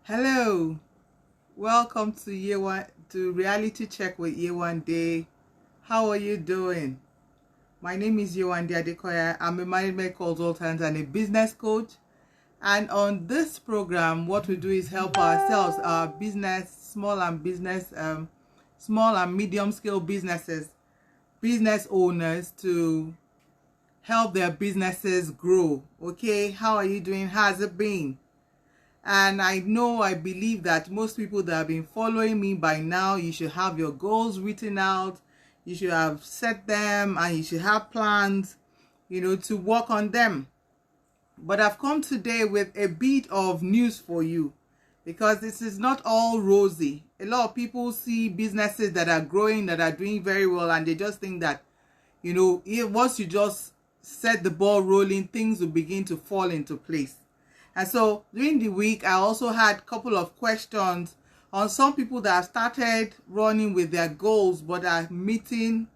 Hello, welcome to Reality Check with YEWANDE. How are you doing? My name is YEWANDE ADEKOYA. I'm a management consultant and a business coach. And on this program, what we do is help ourselves, our business, small and medium scale businesses, business owners to help their businesses grow. Okay, how are you doing? How's it been? And I believe that most people that have been following me by now, you should have your goals written out, you should have set them, and you should have plans, to work on them. But I've come today with a bit of news for you, because this is not all rosy. A lot of people see businesses that are growing, that are doing very well, and they just think that, once you just set the ball rolling, things will begin to fall into place. And so during the week, I also had a couple of questions on some people that have started running with their goals, but are meeting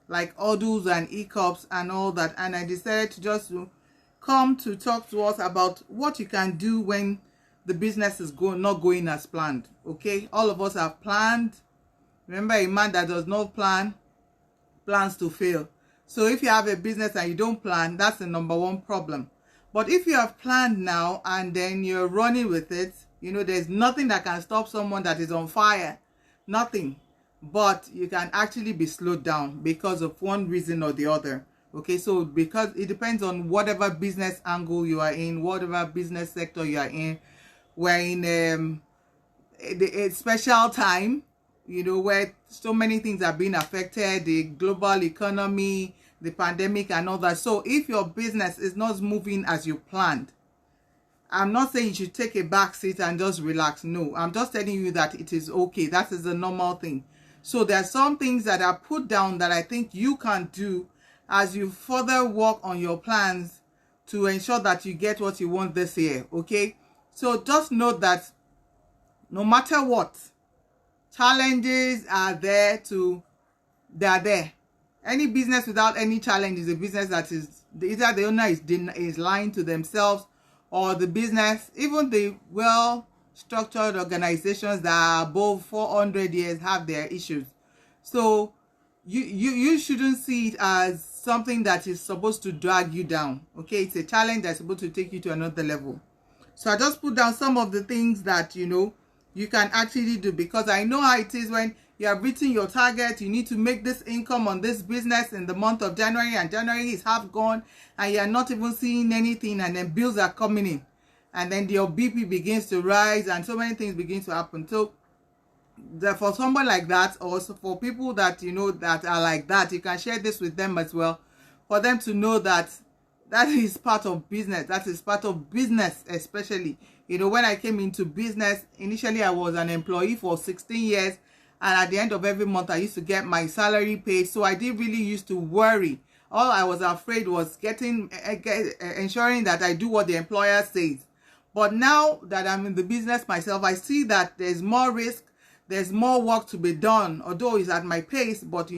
like hurdles and hiccups and all that. And I decided to just come to talk to us about what you can do when the business is not going as planned. Okay, all of us have planned. Remember, a man that does not plan plans to fail. So if you have a business and you don't plan, that's the number one problem. But if you have planned now and then you're running with it, there's nothing that can stop someone that is on fire. Nothing. But you can actually be slowed down because of one reason or the other. Okay, so because it depends on whatever business angle you are in, whatever business sector you are in. We're in a special time, where so many things are being affected, the global economy, the pandemic and all that. So if your business is not moving as you planned, I'm not saying you should take a back seat and just relax. No, I'm just telling you that it is okay. That is the normal thing. So there are some things that are put down that I think you can do as you further work on your plans to ensure that you get what you want this year. Okay, so just note that no matter what, challenges are there. They are there. Any business without any challenge is a business that is either the owner is lying to themselves, or the business, even the well-structured organizations that are above 400 years have their issues. So you shouldn't see it as something that is supposed to drag you down. Okay, it's a challenge that's supposed to take you to another level. So I just put down some of the things that you can actually do, because I know how it is when you have written your target. You need to make this income on this business in the month of January, and January is half gone and you're not even seeing anything, and then bills are coming in, and then your BP begins to rise and so many things begin to happen. So for someone like that, or also for people that that are like that, you can share this with them as well, for them to know that that is part of business. That is part of business, especially when I came into business. Initially I was an employee for 16 years, and at the end of every month I used to get my salary paid. So I didn't really used to worry. All I was afraid was ensuring that I do what the employer says. But now that I'm in the business myself, I see that there's more risk, there's more work to be done, although it's at my pace. But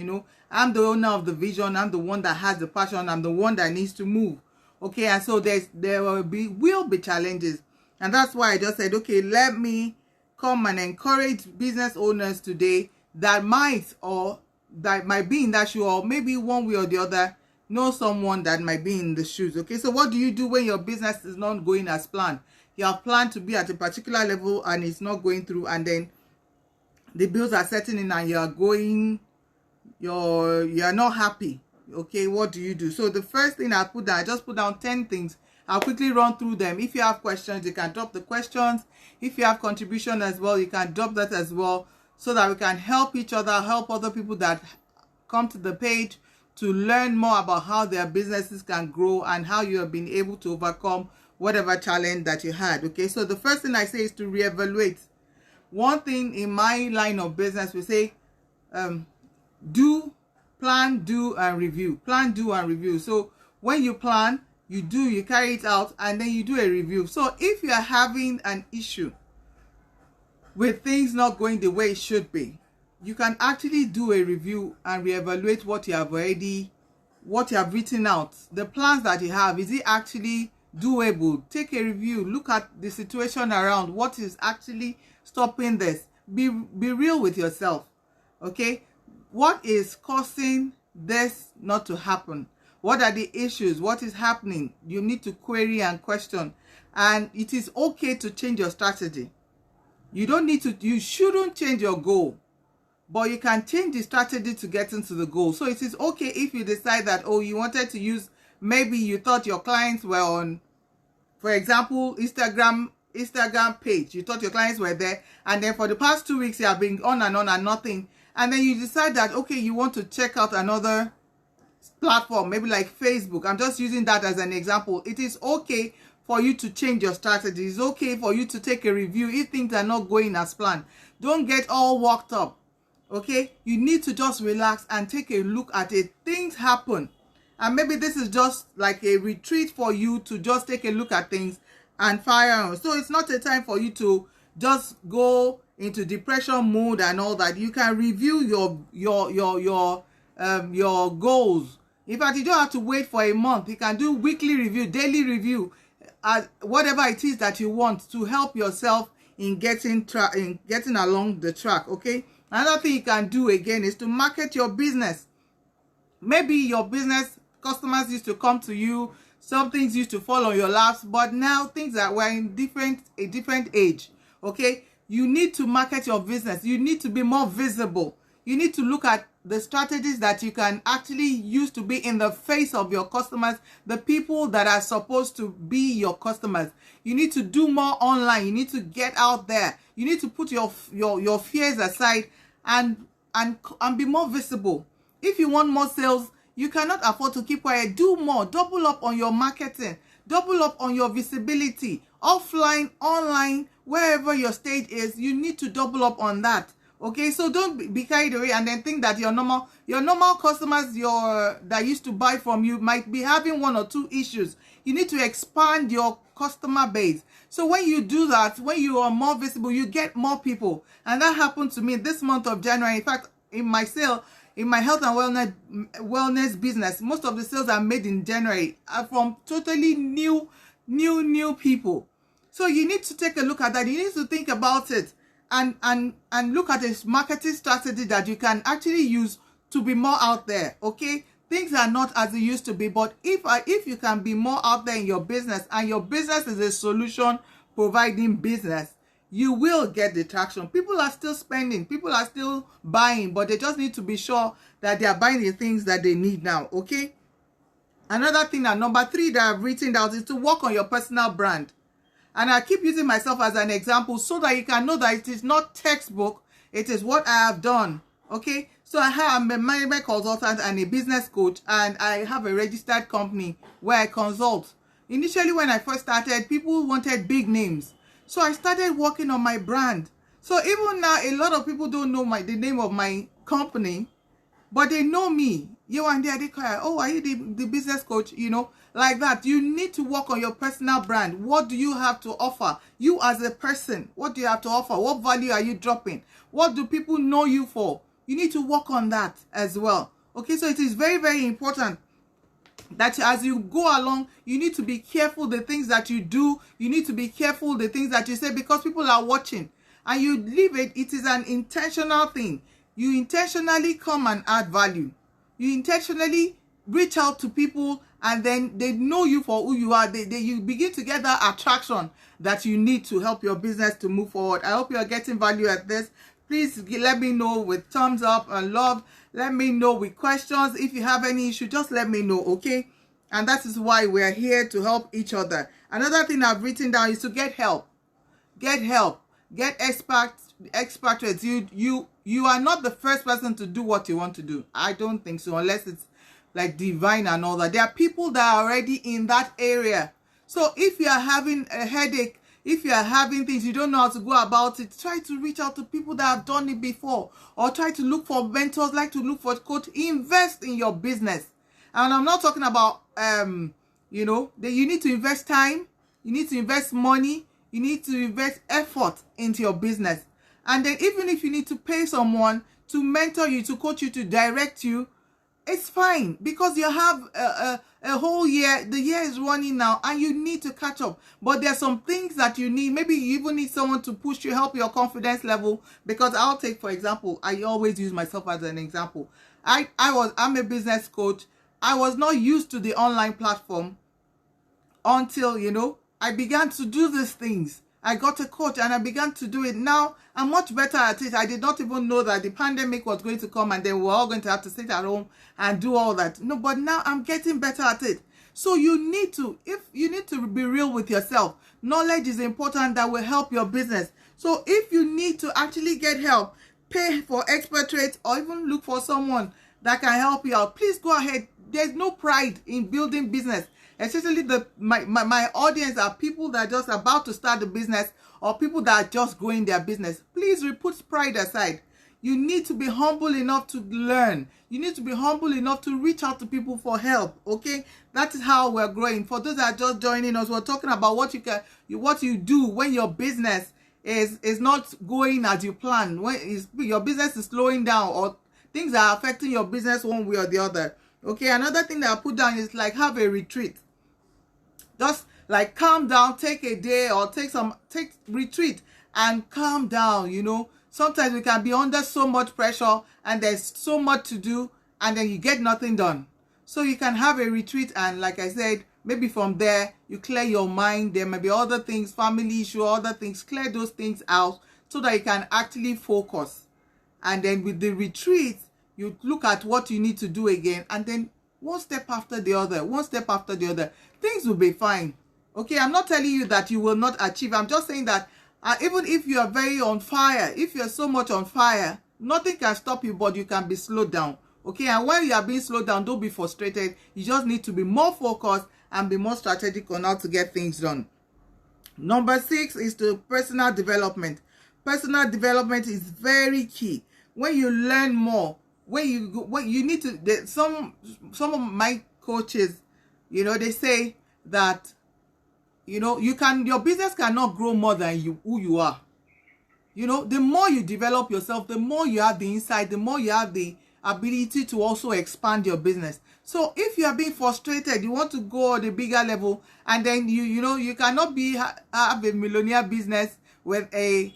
I'm the owner of the vision, I'm the one that has the passion, I'm the one that needs to move. Okay, and so there will be challenges. And that's why I just said, okay, let me come and encourage business owners today that might be in that shoe, or maybe one way or the other know someone that might be in the shoes. Okay, so what do you do when your business is not going as planned? You have planned to be at a particular level and it's not going through, and then the bills are setting in and you're not happy. Okay, what do you do? So the first thing I just put down 10 things. I'll quickly run through them. If you have questions, you can drop the questions. If you have contribution as well, you can drop that as well, so that we can help each other, help other people that come to the page to learn more about how their businesses can grow and how you have been able to overcome whatever challenge that you had. Okay, so the first thing I say is to reevaluate. One thing in my line of business, we say plan, do, and review. Plan, do, and review. So when you plan, you carry it out, and then you do a review. So if you are having an issue with things not going the way it should be, you can actually do a review and reevaluate what you have written out. The plans that you have, is it actually doable. Take a review, look at the situation around, what is actually stopping this. Be real with yourself. Okay, what is causing this not to happen? What are the issues? What is happening? You need to query and question. And it is okay to change your strategy. You don't need to, you shouldn't change your goal, but you can change the strategy to get into the goal. So it is okay if you decide that, oh, you wanted to use, maybe you thought your clients were on, for example, Instagram page. You thought your clients were there, and then for the past 2 weeks you have been on and nothing. And then you decide that, okay, you want to check out another platform, maybe like Facebook. I'm just using that as an example. It is okay for you to change your strategy. It's okay for you to take a review if things are not going as planned. Don't get all worked up. Okay, you need to just relax and take a look at it. Things happen, and maybe this is just like a retreat for you to just take a look at things and fire on. So it's not a time for you to just go into depression mode and all that. You can review your goals. In fact, you don't have to wait for a month. You can do weekly review, daily review, whatever it is that you want to help yourself in getting along the track. Okay, another thing you can do again is to market your business. Maybe your business customers used to come to you, some things used to fall on your laps, but now things are, we're in a different age. Okay, you need to market your business. You need to be more visible. You need to look at the strategies that you can actually use to be in the face of your customers, the people that are supposed to be your customers. You need to do more online. You need to get out there. You need to put your fears aside and be more visible. If you want more sales, you cannot afford to keep quiet. Do more. Double up on your marketing. Double up on your visibility. Offline, online, wherever your stage is, you need to double up on that. Okay, so don't be carried away and then think that your normal customers that used to buy from you might be having 1 or 2 issues. You need to expand your customer base. So when you do that, when you are more visible, you get more people. And that happened to me this month of January. In fact, in my health and wellness business, most of the sales I made in January are from totally new people. So you need to take a look at that. You need to think about it and look at a marketing strategy that you can actually use to be more out there. Okay, things are not as they used to be, but if you can be more out there in your business, and your business is a solution providing business, you will get the traction. People are still spending, people are still buying, but they just need to be sure that they are buying the things that they need now. Okay, another thing, and number 3 that I've written down, is to work on your personal brand. And I keep using myself as an example so that you can know that it is not textbook, it is what I have done. Okay, so I'm a management consultant and a business coach, and I have a registered company where I consult. Initially, when I first started, people wanted big names, so I started working on my brand. So even now, a lot of people don't know the name of my company, but they know me. YEWANDE ADEKOYA. Oh, are you the business coach? You know, like that. You need to work on your personal brand. What do you have to offer? You as a person, what do you have to offer? What value are you dropping? What do people know you for? You need to work on that as well. Okay, so it is very, very important that as you go along, you need to be careful the things that you do. You need to be careful the things that you say, because people are watching, and you leave it. It is an intentional thing. You intentionally come and add value. You intentionally reach out to people, and then they know you for who you are. You begin to get that attraction that you need to help your business to move forward. I hope you are getting value at this. Please let me know with thumbs up and love. Let me know with questions. If you have any issue, just let me know, okay? And that is why we are here, to help each other. Another thing I've written down is to get help. Get help. Get experts. You are not the first person to do what you want to do. I don't think so, unless it's like divine and all that. There are people that are already in that area. So if you are having a headache, if you are having things, you don't know how to go about it, try to reach out to people that have done it before, or try to look for mentors, like to look for a coach. Invest in your business. And I'm not talking about you know, that you need to invest time, you need to invest money, you need to invest effort into your business. And then even if you need to pay someone to mentor you, to coach you, to direct you, it's fine, because you have a whole year. The year is running now and you need to catch up. But there's some things that you need. Maybe you even need someone to push you, help your confidence level. Because I'll take, for example, I always use myself as an example. I'm a business coach. I was not used to the online platform until, you know, I began to do these things. I got a coach and I began to do it. Now I'm much better at it. I did not even know that the pandemic was going to come and then we're all going to have to sit at home and do all that. No, but now I'm getting better at it. So you need to, if you need to be real with yourself, knowledge is important that will help your business. So if you need to actually get help, pay for expert rates or even look for someone that can help you out, please go ahead. There's no pride in building business. Especially my audience are people that are just about to start the business or people that are just growing their business. Please put pride aside. You need to be humble enough to learn. You need to be humble enough to reach out to people for help. Okay, that is how we're growing. For those that are just joining us, we're talking about what you do when your business is not going as you plan. When your business is slowing down or things are affecting your business one way or the other. Okay, another thing that I put down is like have a retreat. Just like calm down, take a day or take retreat and calm down, you know. Sometimes we can be under so much pressure and there's so much to do and then you get nothing done. So you can have a retreat and like I said, maybe from there you clear your mind. There may be other things, family issue, other things, clear those things out so that you can actually focus. And then with the retreat, you look at what you need to do again and then one step after the other, things will be fine. Okay, I'm not telling you that you will not achieve. I'm just saying that even if you are very on fire, if you're so much on fire, nothing can stop you, but you can be slowed down. Okay, and when you are being slowed down, don't be frustrated. You just need to be more focused and be more strategic on how to get things done. Number 6 is the personal development. Personal development is very key. When you learn more, when you need to, some of my coaches, you know, they say that, you know, your business cannot grow more than who you are. You know, the more you develop yourself, the more you have the insight, the more you have the ability to also expand your business. So if you are being frustrated, you want to go at a bigger level, and then you know you cannot have a millionaire business with a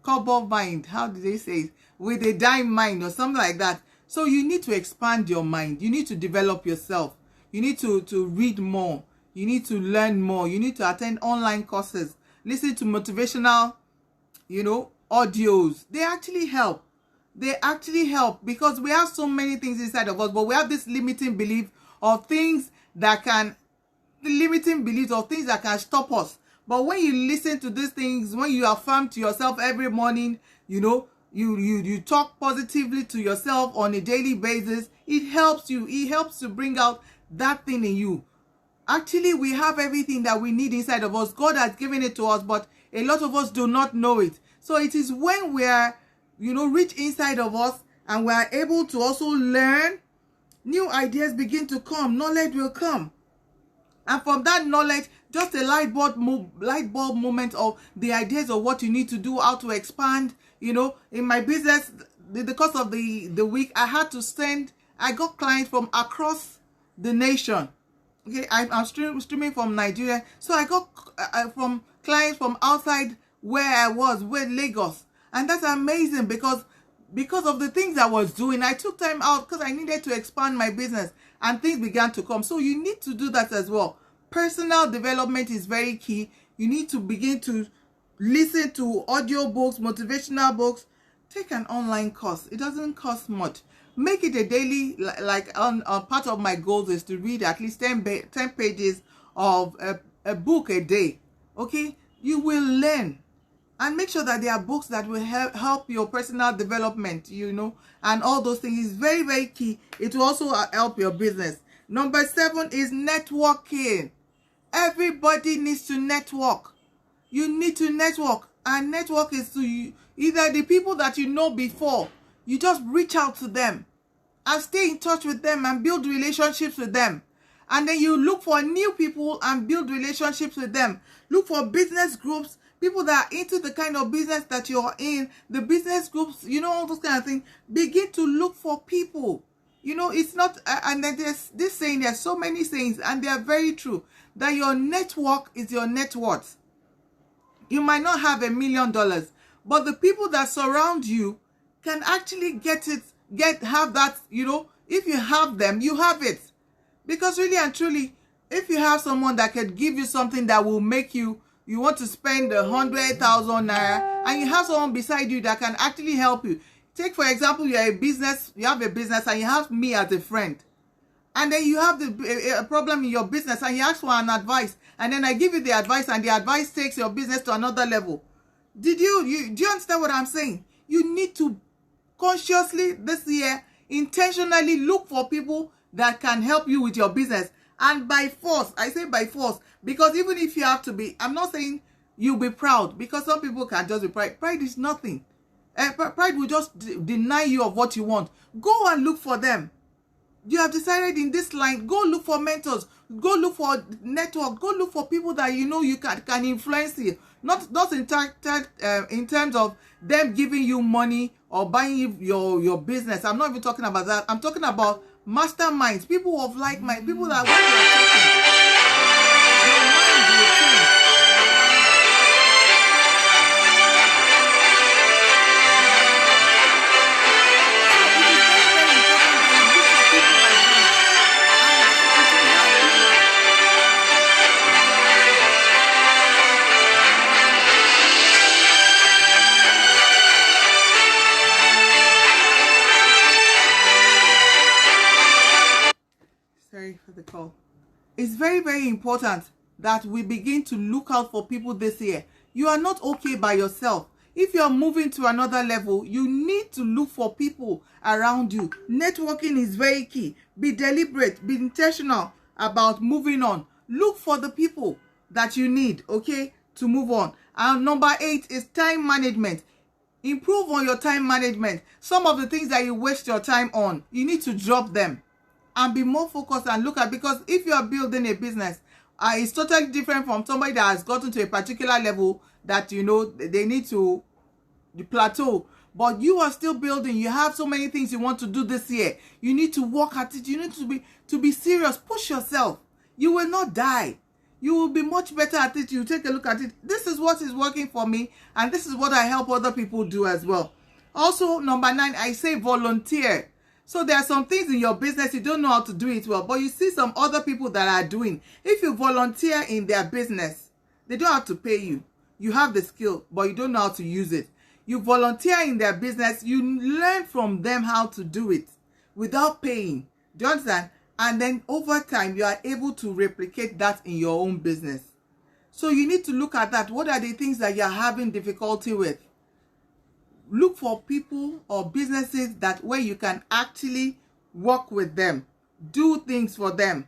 cobalt mind. How do they say it? With a dime mind or something like that. So you need to expand your mind. You need to develop yourself. You need to read more. You need to learn more. You need to attend online courses. Listen to motivational, you know, audios. They actually help. They actually help because we have so many things inside of us, but we have this limiting belief of things that can stop us. But when you listen to these things, when you affirm to yourself every morning, you know, you talk positively to yourself on a daily basis, it helps you. It helps to bring out that thing in you. Actually, we have everything that we need inside of us. God has given it to us, but a lot of us do not know it. So it is when we are, you know, rich inside of us and we are able to also learn, new ideas begin to come. Knowledge will come. And from that knowledge, just a light bulb moment of the ideas of what you need to do, how to expand. You know, in my business, the course of the week, I got clients from across the nation. Okay, I'm streaming from Nigeria. So I got from clients from outside where I was, Lagos. And that's amazing because of the things I was doing. I took time out because I needed to expand my business and things began to come. So you need to do that as well. Personal development is very key. You need to begin to listen to audio books, motivational books. Take an online course. It doesn't cost much. Make it a daily, like part of my goals is to read at least 10 pages of a book a day. Okay? You will learn. And make sure that there are books that will help your personal development, you know, and all those things is very, very key. It will also help your business. Number 7 is networking. Everybody needs to network. You need to network. And network is to either the people that you know before, you just reach out to them and stay in touch with them and build relationships with them. And then you look for new people and build relationships with them. Look for business groups, people that are into the kind of business that you're in, the business groups, you know, all those kind of things. Begin to look for people. You know, it's not, and then there's this saying, there's so many sayings, and they are very true, that your network is your net worth. You might not have $1 million, but the people that surround you can actually have that, you know, if you have them, you have it. Because really and truly, if you have someone that can give you something that will make you want to spend 100,000 naira, and you have someone beside you that can actually help you. Take, for example, you have a business and you have me as a friend. And then you have a problem in your business and you ask for an advice. And then I give you the advice and the advice takes your business to another level. Do you understand what I'm saying? You need to consciously this year, intentionally look for people that can help you with your business. And by force, I say by force, because even if you have to be, I'm not saying you'll be proud, because some people can just be proud. Pride is nothing. Pride will just deny you of what you want. Go and look for them. You have decided in this line, go look for mentors, go look for network, go look for people that you know you can influence you. Not in terms of them giving you money or buying your business. I'm not even talking about that. I'm talking about masterminds, people of like mind, people that want your mind will change. Sorry for the call. It's very, very important that we begin to look out for people this year. You are not okay by yourself. If you are moving to another level, you need to look for people around you. Networking is very key. Be deliberate, be intentional about moving on. Look for the people that you need, okay, to move on. And number 8 is time management. Improve on your time management. Some of the things that you waste your time on, you need to drop them and be more focused and look at, because if you are building a business, it's totally different from somebody that has gotten to a particular level that, you know, they need to plateau. But you are still building. You have so many things you want to do this year. You need to work at it. You need to be serious. Push yourself. You will not die. You will be much better at it. You take a look at it. This is what is working for me, and this is what I help other people do as well. Also, number 9, I say volunteer. So there are some things in your business you don't know how to do it well, but you see some other people that are doing. If you volunteer in their business, they don't have to pay you. You have the skill, but you don't know how to use it. You volunteer in their business, you learn from them how to do it without paying. Do you understand? And then over time, you are able to replicate that in your own business. So you need to look at that. What are the things that you're having difficulty with? Look for people or businesses that where you can actually work with them, do things for them,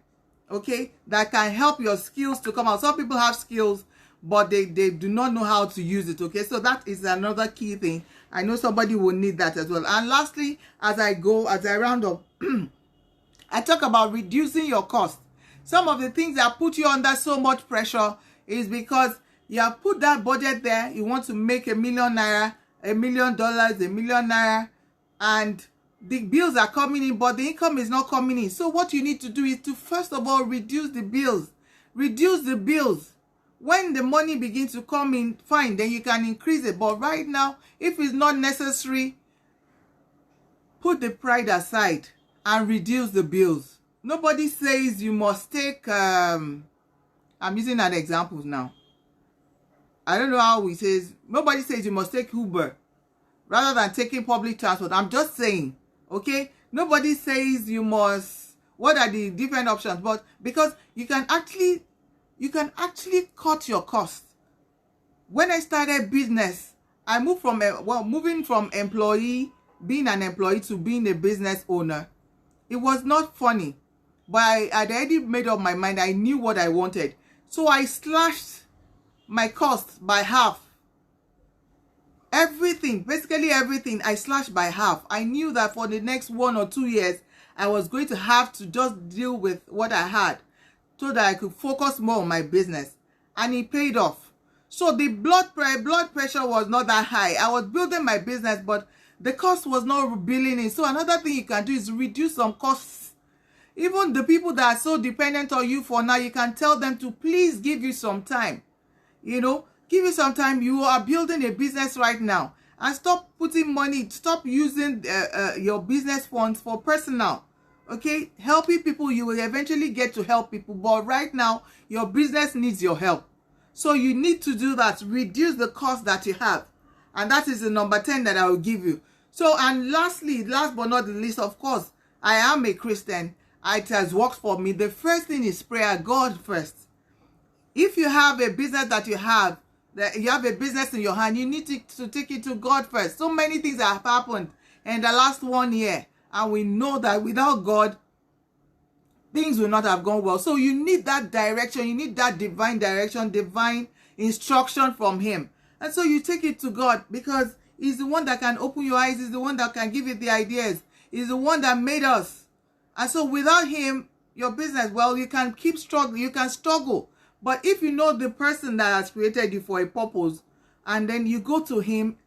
okay, that can help your skills to come out. Some people have skills, but they do not know how to use it, okay? So that is another key thing. I know somebody will need that as well. And lastly, as I round up, I talk about reducing your cost. Some of the things that put you under so much pressure is because you have put that budget there. You want to make $1 million naira, $1 million, $1 million naira, and the bills are coming in, but the income is not coming in. So what you need to do is to first of all reduce the bills. Reduce the bills. When the money begins to come in, fine, then you can increase it. But right now, if it's not necessary, put the pride aside and reduce the bills. Nobody says you must take, I'm using an example now. I don't know how it says. Nobody says you must take Uber rather than taking public transport. I'm just saying, okay? Nobody says you must. What are the different options? But because you can actually cut your costs. When I started business, I moved from moving from being an employee to being a business owner. It was not funny, but I'd already made up my mind. I knew what I wanted, so I slashed my costs by half. Everything, basically everything, I slashed by half. I knew that for the next 1 or 2 years, I was going to have to just deal with what I had so that I could focus more on my business. And it paid off. So the blood pressure was not that high. I was building my business, but the cost was not billing in. So another thing you can do is reduce some costs. Even the people that are so dependent on you for now, you can tell them to please give you some time. You know, give you some time. You are building a business right now, and stop putting money, stop using your business funds for personal. Okay, helping people, you will eventually get to help people, but right now your business needs your help. So you need to do that, reduce the cost that you have. And that is the number 10 that I will give you. So, and lastly, last but not the least, of course, I am a Christian. It has worked for me. The first thing is prayer, God first. If you have a business that you have a business in your hand, you need to take it to God first. So many things have happened in the last 1 year. And we know that without God, things will not have gone well. So you need that direction. You need that divine direction, divine instruction from him. And so you take it to God, because he's the one that can open your eyes. He's the one that can give you the ideas. He's the one that made us. And so without him, your business, well, you can keep struggling. You can struggle. But if you know the person that has created you for a purpose, and then you go to him,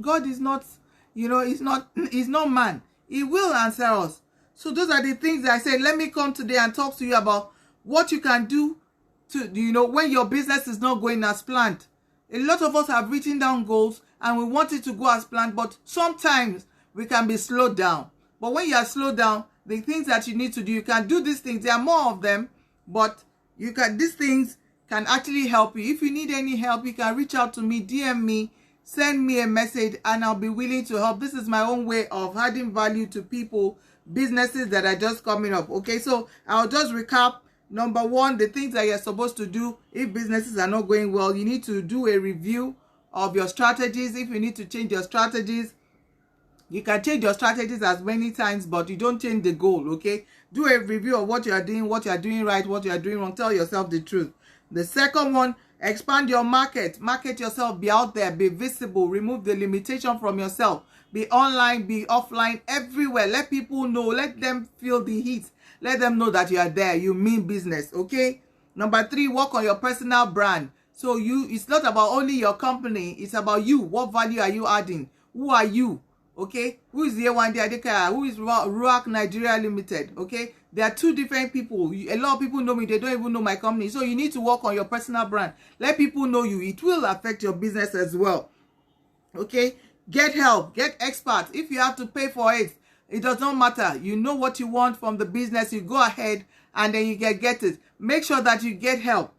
God is not, he's not man. He will answer us. So those are the things that I said, let me come today and talk to you about what you can do to, when your business is not going as planned. A lot of us have written down goals and we want it to go as planned, but sometimes we can be slowed down. But when you are slowed down, the things that you need to do, you can do these things. There are more of them, but these things can actually help you. If you need any help, you can reach out to me, DM me, send me a message, and I'll be willing to help. This is my own way of adding value to people, businesses that are just coming up. Okay, so I'll just recap. Number 1, the things that you're supposed to do if businesses are not going well. You need to do a review of your strategies. If you need to change your strategies, you can change your strategies as many times, but you don't change the goal. Okay, do a review of what you are doing right, what you are doing wrong. Tell yourself the truth. The second one, expand your market. Market yourself. Be out there. Be visible. Remove the limitation from yourself. Be online. Be offline. Everywhere. Let people know. Let them feel the heat. Let them know that you are there. You mean business. Okay? Number 3, work on your personal brand. So it's not about only your company. It's about you. What value are you adding? Who are you? Okay? Who is YEWANDE ADEKOYA? Who is RUAC Nigeria Limited? Okay? There are 2 different people. A lot of people know me. They don't even know my company. So you need to work on your personal brand. Let people know you. It will affect your business as well. Okay? Get help. Get experts. If you have to pay for it, it does not matter. You know what you want from the business. You go ahead and then you get it. Make sure that you get help.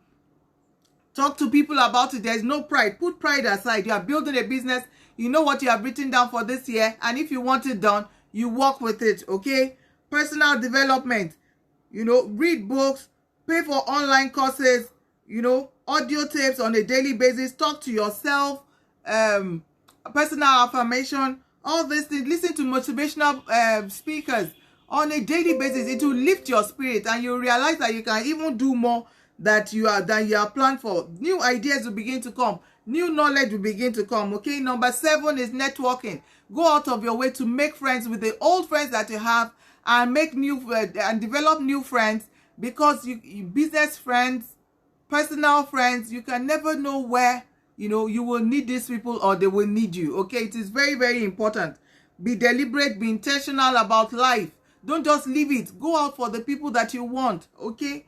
Talk to people about it. There's no pride. Put pride aside. You are building a business. You know what you have written down for this year. And if you want it done, you work with it. Okay? Personal development. Read books. Pay for online courses. Audio tapes on a daily basis. Talk to yourself. Personal affirmation. All these things. Listen to motivational speakers on a daily basis. It will lift your spirit, and you realize that you can even do more than you are planned for. New ideas will begin to come. New knowledge will begin to come. Okay. Number 7 is networking. Go out of your way to make friends with the old friends that you have, and make new and develop new friends, because you business friends, personal friends, you can never know where you will need these people or they will need you. Okay, it is very, very important. Be deliberate, be intentional about life. Don't just leave it. Go out for the people that you want. Okay.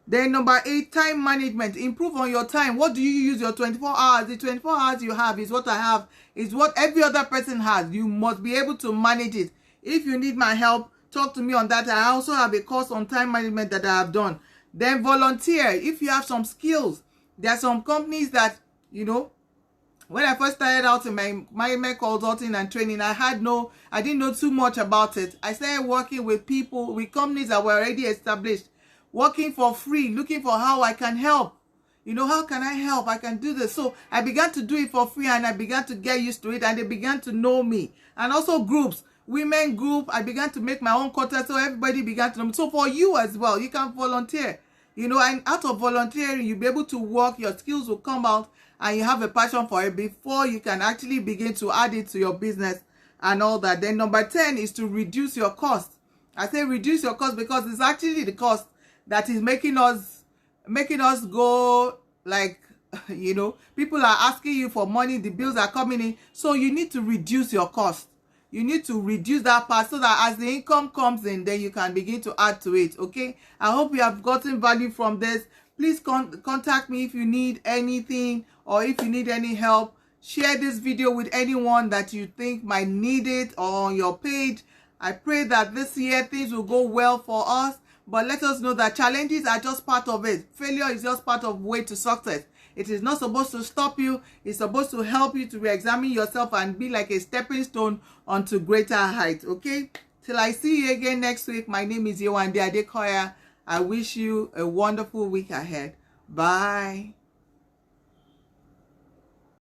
Then number 8, time management. Improve on your time. What do you use your 24 hours? The 24 hours you have is what I have, is what every other person has. You must be able to manage it. If you need my help, talk to me on that. I also have a course on time management that I have done. Then volunteer. If you have some skills, there are some companies that, when I first started out in my management consulting and training, I didn't know too much about it. I started working with people, with companies that were already established, working for free, looking for how I can help. How can I help? I can do this. So I began to do it for free, and I began to get used to it, and they began to know me. And also groups, women group, I began to make my own quota, so everybody began to know me. So for you as well, you can volunteer. And out of volunteering, you'll be able to work, your skills will come out, and you have a passion for it before you can actually begin to add it to your business and all that. Then number 10 is to reduce your cost. I say reduce your cost because it's actually the cost that is making us go like, people are asking you for money, the bills are coming in. So you need to reduce your cost. you need to reduce that part so that as the income comes in, then you can begin to add to it. Okay, I hope you have gotten value from this. Please contact me if you need anything or if you need any help. Share this video with anyone that you think might need it or on your page. I pray that this year things will go well for us, but let us know that challenges are just part of it. Failure is just part of the way to success. It is not supposed to stop you. It's supposed to help you to re-examine yourself and be like a stepping stone onto greater heights. Okay? Till I see you again next week, my name is YEWANDE ADEKOYA. I wish you a wonderful week ahead. Bye.